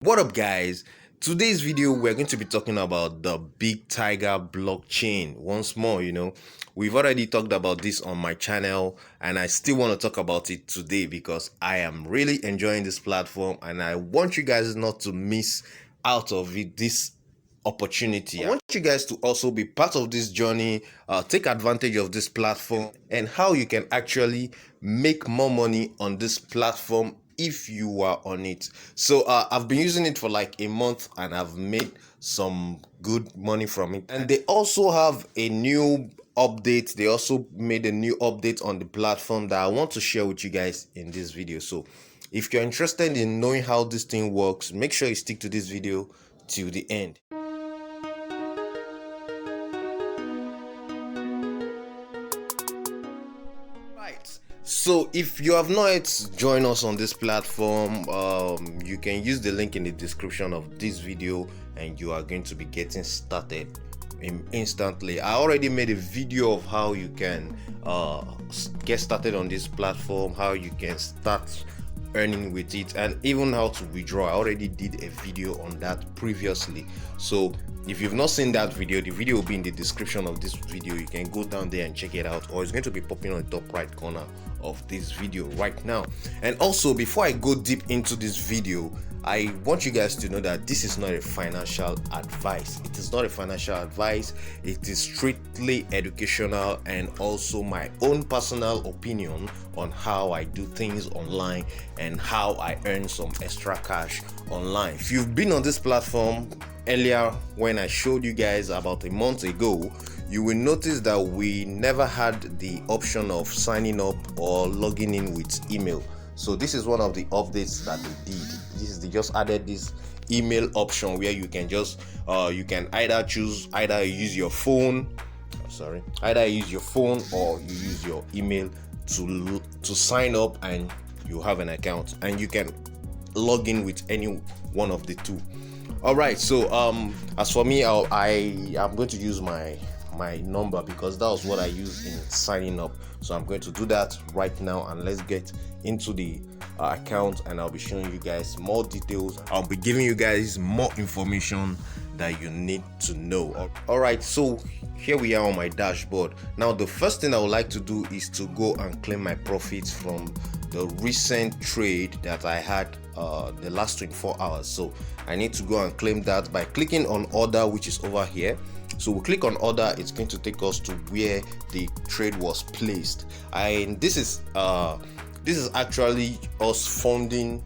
What up, guys? Today's video we're going to be talking about the big tiger blockchain once more. We've already talked about this on my channel and I still want to talk about it today because I am really enjoying this platform and I want you guys not to miss out of it, this opportunity. I want you guys to also be part of this journey, take advantage of this platform and how you can actually make more money on this platform if you are on it. So I've been using it for like a month and I've made some good money from it. And they also have a new update. They also made a new update on the platform that I want to share with you guys in this video. So if you're interested in knowing how this thing works, make sure you stick to this video till the end. So if you have not yet joined us on this platform, you can use the link in the description of this video and you are going to be getting started instantly. I already made a video of how you can get started on this platform, how you can start earning with it, and even how to withdraw. I already did a video on that previously. So if you've not seen that video, the video will be in the description of this video. You can go down there and check it out, or it's going to be popping on the top right corner of this video right now. And also, before I go deep into this video, I want you guys to know that this is not a financial advice. It is not a financial advice. It is strictly educational and also my own personal opinion on how I do things online and how I earn some extra cash online. If you've been on this platform earlier when I showed you guys about a month ago, you will notice that we never had the option of signing up or logging in with email. So this is one of the updates that they did. They just added this email option where you can just you can either use your phone or you use your email to sign up and you have an account and you can log in with any one of the two. All right, so as for me, I'm going to use my number because that was what I used in signing up. So I'm going to do that right now and let's get into the account and I'll be showing you guys more details. I'll be giving you guys more information that you need to know. All right, so here we are on my dashboard. Now the first thing I would like to do is to go and claim my profits from the recent trade that I had the last 24 hours. So I need to go and claim that by clicking on order, which is over here. So we click on order, it's going to take us to where the trade was placed. And this is actually us funding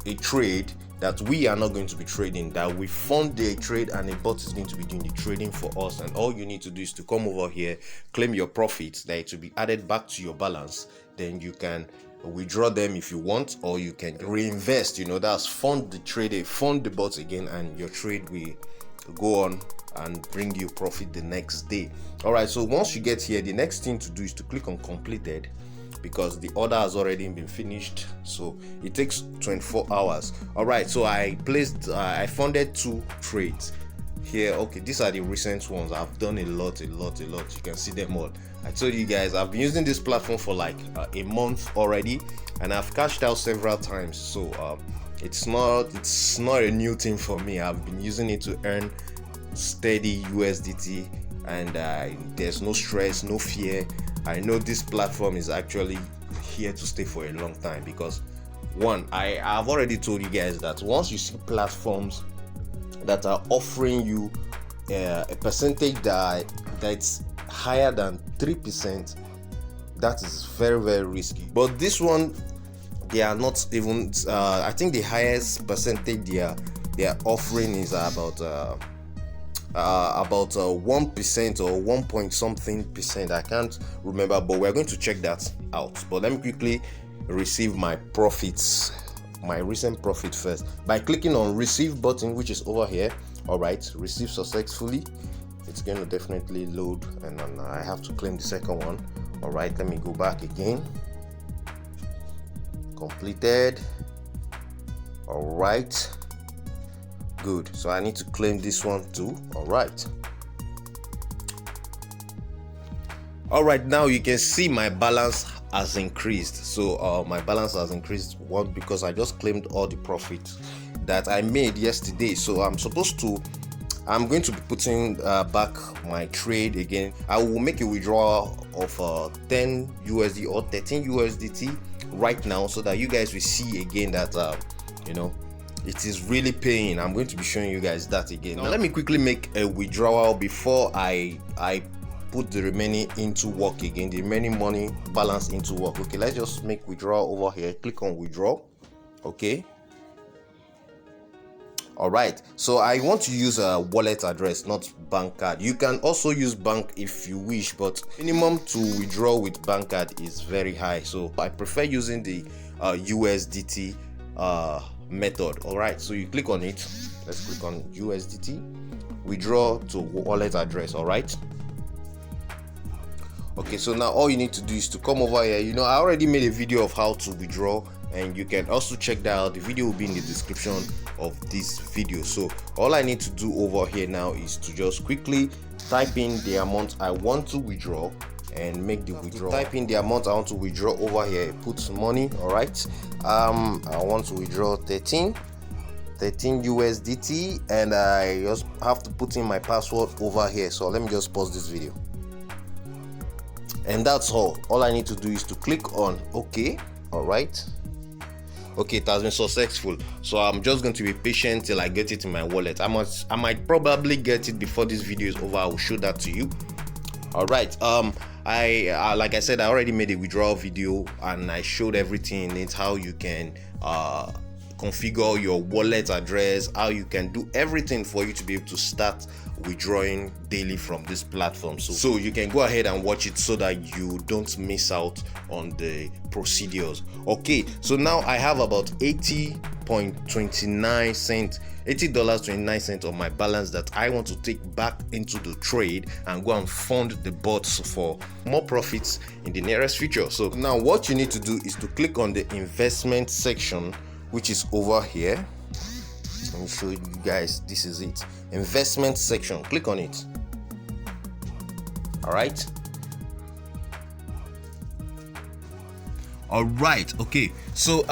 a trade that we are not going to be trading, that we fund the trade and a bot is going to be doing the trading for us. And all you need to do is to come over here, claim your profits, that it will be added back to your balance. Then you can withdraw them if you want, or you can reinvest. That's fund the trade, fund the bot again, and your trade will go on and bring you profit the next day. All right, so once you get here, the next thing to do is to click on completed because the order has already been finished, so it takes 24 hours. All right, so I funded 2 trades here. Okay, these are the recent ones. I've done a lot. You can see them all. I told you guys I've been using this platform for like a month already and I've cashed out several times. So it's not a new thing for me. I've been using it to earn steady USDT and there's no stress, no fear. I know this platform is actually here to stay for a long time because one, I've already told you guys that once you see platforms that are offering you a percentage that's higher than 3%, that is very, very risky. But this one, they are not even I think the highest percentage they are offering is about 1% or 1 point something percent. I can't remember, but we're going to check that out. But let me quickly receive my profits, my recent profit first, by clicking on receive button, which is over here. All right, receive successfully. It's going to definitely load and then I have to claim the second one. All right, let me go back again. Completed. All right, good. So I need to claim this one too. All right, now you can see my balance has increased. So my balance has increased, one, because I just claimed all the profits that I made yesterday. So I'm going to be putting back my trade again. I will make a withdrawal of 10 USD or 13 USDT right now, so that you guys will see again that it is really paying. I'm going to be showing you guys that again. Now let me quickly make a withdrawal before I put the remaining into work again, the remaining money balance into work. Okay, let's just make withdrawal over here. Click on withdraw. Okay, all right, so I want to use a wallet address, not bank card. You can also use bank if you wish, but minimum to withdraw with bank card is very high, so I prefer using the USDT method. All right, so you click on it. Let's click on USDT, withdraw to wallet address. All right, okay, so now all you need to do is to come over here. I already made a video of how to withdraw, and you can also check that out. The video will be in the description of this video. So all I need to do over here now is to just quickly type in the amount I want to withdraw and make the withdrawal. Type in the amount I want to withdraw over here, put money. All right, I want to withdraw 13 USDT, and I just have to put in my password over here. So let me just pause this video, and that's all I need to do is to click on OK. All right, okay, it has been successful. So I'm just going to be patient till I get it in my wallet. I might probably get it before this video is over. I will show that to you. All right, I like I said, I already made a withdrawal video and I showed everything in it, how you can configure your wallet address, how you can do everything for you to be able to start withdrawing daily from this platform. So you can go ahead and watch it so that you don't miss out on the procedures. Okay, so now I have about $80.29 on my balance that I want to take back into the trade and go and fund the bots for more profits in the nearest future. So now what you need to do is to click on the investment section, which is over here. Let me show you guys. This is it, investment section. Click on it. All right, okay, so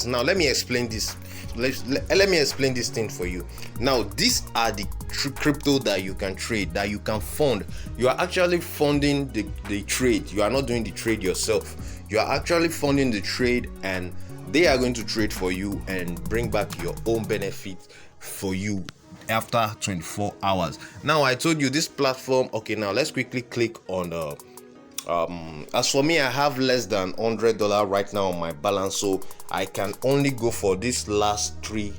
now let me explain this. Let me explain this thing for you. Now these are the crypto that you can trade, that you can fund. You are actually funding the trade. You are not doing the trade yourself. You are actually funding the trade, and they are going to trade for you and bring back your own benefit for you after 24 hours. Now I told you this platform. Okay, now let's quickly click on the as for me, I have less than $100 right now on my balance, so I can only go for this last three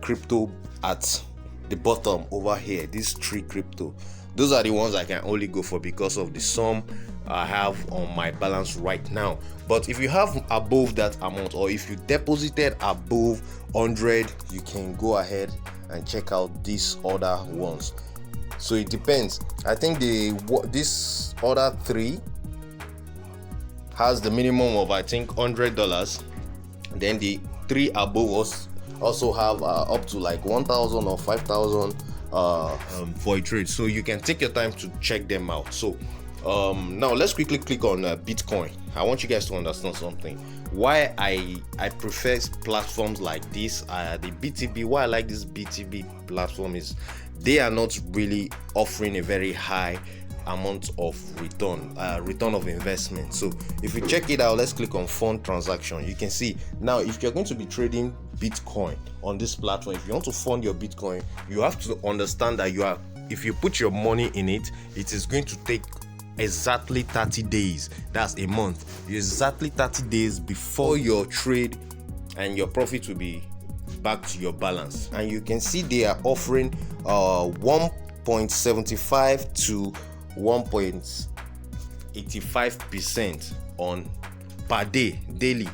crypto at the bottom over here. These three crypto, those are the ones I can only go for because of the sum I have on my balance right now. But if you have above that amount, or if you deposited above 100, you can go ahead and check out these other ones. So it depends. I think this other three has the minimum of, I think, $100. Then the three above us also have up to like 1,000 or 5,000 for a trade. So you can take your time to check them out. So now let's quickly click on Bitcoin. I want you guys to understand something. Why I prefer platforms like this, the BTB. Why I like this BTB platform is they are not really offering a very high amount of return of investment. So if you check it out, let's click on fund transaction. You can see now, if you're going to be trading Bitcoin on this platform, if you want to fund your Bitcoin, you have to understand that if you put your money in it, it is going to take exactly 30 days. That's a month. Exactly 30 days before your trade and your profit will be back to your balance. And you can see they are offering 1.75 to 1.85% on per day, daily,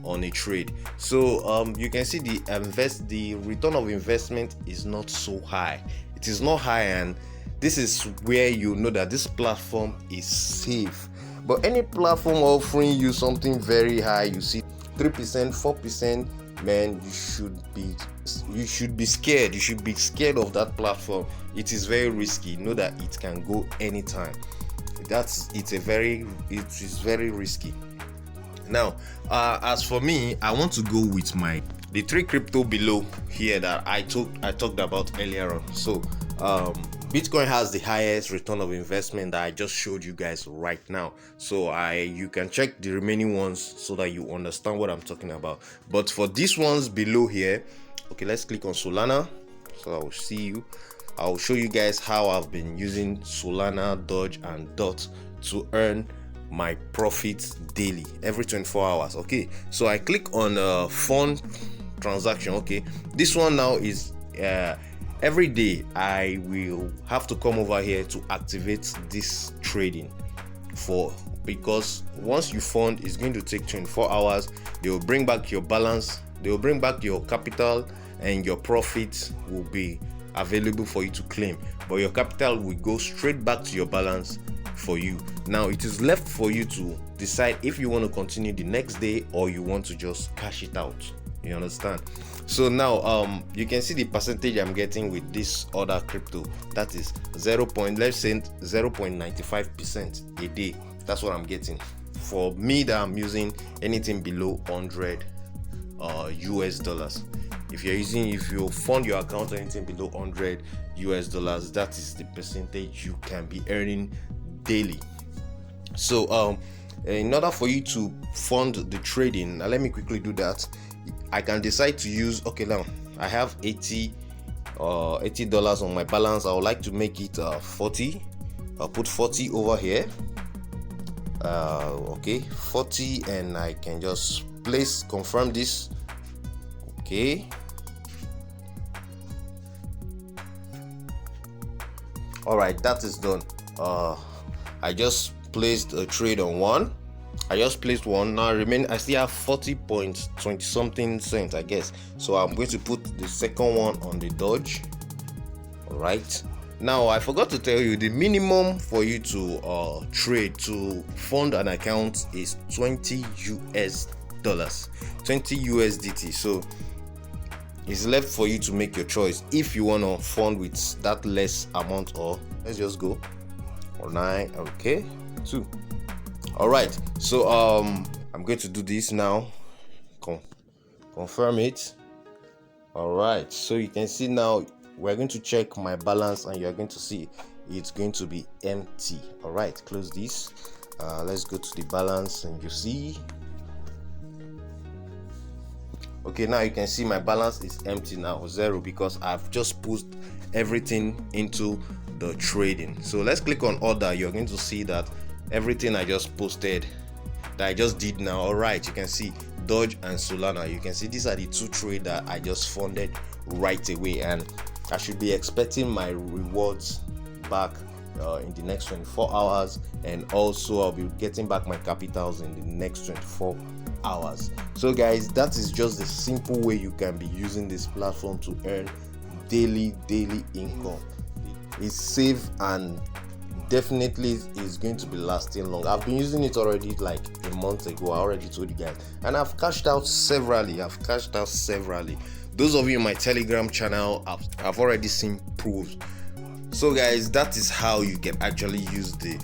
on a trade. So you can see the return of investment is not so high. It is not high, and this is where you know that this platform is safe. But any platform offering you something very high, you see 3%, 4%, man, you should be scared. You should be scared of that platform. It is very risky. Know that it can go anytime. It is very risky. Now as for me, I want to go with my the 3 crypto below here that I talked about earlier on. So Bitcoin has the highest return of investment that I just showed you guys right now. So you can check the remaining ones so that you understand what I'm talking about. But for these ones below here, okay, let's click on Solana. So I'll show you guys how I've been using Solana, Doge, and DOT to earn my profits daily every 24 hours. Okay, so I click on fund transaction. Okay, this one now is every day I will have to come over here to activate this trading because once you fund, it's going to take 24 hours. They will bring back your balance, they will bring back your capital, and your profits will be available for you to claim, but your capital will go straight back to your balance for you. Now it is left for you to decide if you want to continue the next day or you want to just cash it out. You understand? So now you can see the percentage I'm getting with this other crypto. That is 0.95% a day. That's what I'm getting. For me, that I'm using anything below 100 US dollars. If you fund your account anything below 100 US dollars, that is the percentage you can be earning daily. So in order for you to fund the trading, now let me quickly do that. I can decide to use, okay, now I have $80 on my balance. I would like to make it 40. I'll put 40 over here. Okay, 40, and I can just confirm this. Okay, all right, that is done. I just placed a trade on one. I just placed one. Now I still have 40.20 something cents, I guess. So I'm going to put the second one on the Doge. All right, now I forgot to tell you the minimum for you to trade to fund an account is 20 US dollars, 20 USDT. So it's left for you to make your choice if you want to fund with that less amount, or let's just go 9. Okay, 2. All right, so I'm going to do this now. Confirm it. All right, so you can see now we're going to check my balance, and you're going to see it's going to be empty. All right, close this. Let's go to the balance, and you see, okay, now you can see my balance is empty now, 0, because I've just pushed everything into the trading. So let's click on order. You're going to see that everything I just posted, that I just did now. All right, you can see Doge and Solana. You can see these are the 2 trades that I just funded right away, and I should be expecting my rewards back in the next 24 hours, and also I'll be getting back my capitals in the next 24 hours. So guys, that is just the simple way you can be using this platform to earn daily income. It's safe and definitely is going to be lasting long. I've been using it already like a month ago. I already told you guys, and I've cashed out severally. Those of you in my Telegram channel, I've already seen proofs. So guys, that is how you can actually use the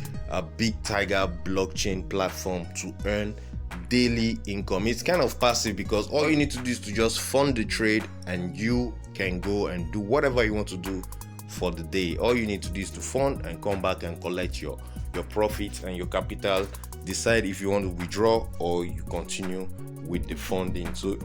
Big Tiger blockchain platform to earn daily income. It's kind of passive because all you need to do is to just fund the trade, and you can go and do whatever you want to do for the day. All you need to do is to fund and come back and collect your profit and your capital. Decide if you want to withdraw or you continue with the funding, so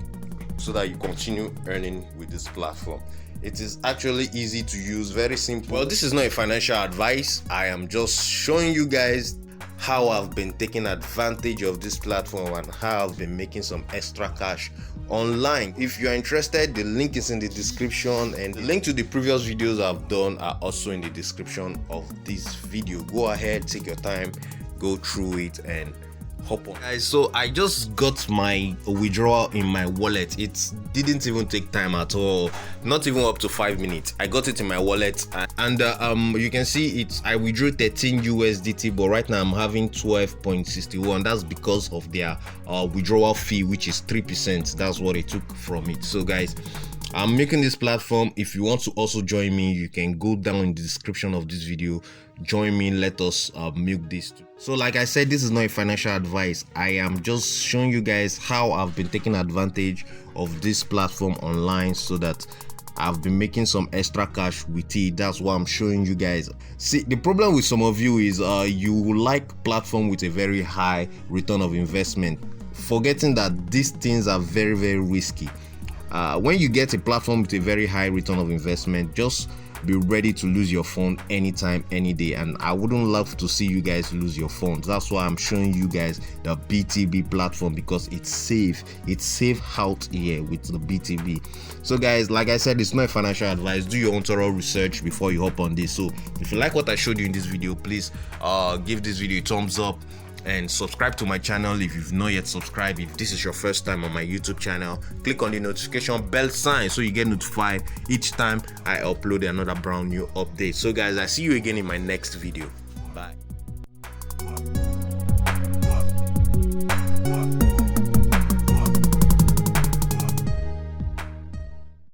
that you continue earning with this platform. It is actually easy to use, very simple. Well, this is not a financial advice. I am just showing you guys how I've been taking advantage of this platform and how I've been making some extra cash online. If you're interested, the link is in the description, and the link to the previous videos I've done are also in the description of this video. Go ahead, take your time, go through it, and hop on. Guys, so I just got my withdrawal in my wallet. It didn't even take time at all, not even up to 5 minutes. I got it in my wallet, and you can see it. I withdrew 13 USDT, but right now I'm having 12.61. That's because of their withdrawal fee, which is 3%. That's what it took from it. So guys, I'm making this platform. If you want to also join me, you can go down in the description of this video, join me, let us milk this too. So like I said, this is not a financial advice. I am just showing you guys how I've been taking advantage of this platform online, so that I've been making some extra cash with it. That's what I'm showing you guys. See, the problem with some of you is you like platform with a very high return of investment, forgetting that these things are very, very risky. When you get a platform with a very high return of investment, just be ready to lose your phone anytime, any day, and I wouldn't love to see you guys lose your phones. That's why I'm showing you guys the BTB platform, because it's safe out here with the BTB. So guys, like I said, it's not financial advice. Do your own thorough research before you hop on this. So if you like what I showed you in this video, please give this video a thumbs up and subscribe to my channel if you've not yet subscribed. If this is your first time on my YouTube channel, click on the notification bell sign so you get notified each time I upload another brand new update. So guys, I see you again in my next video.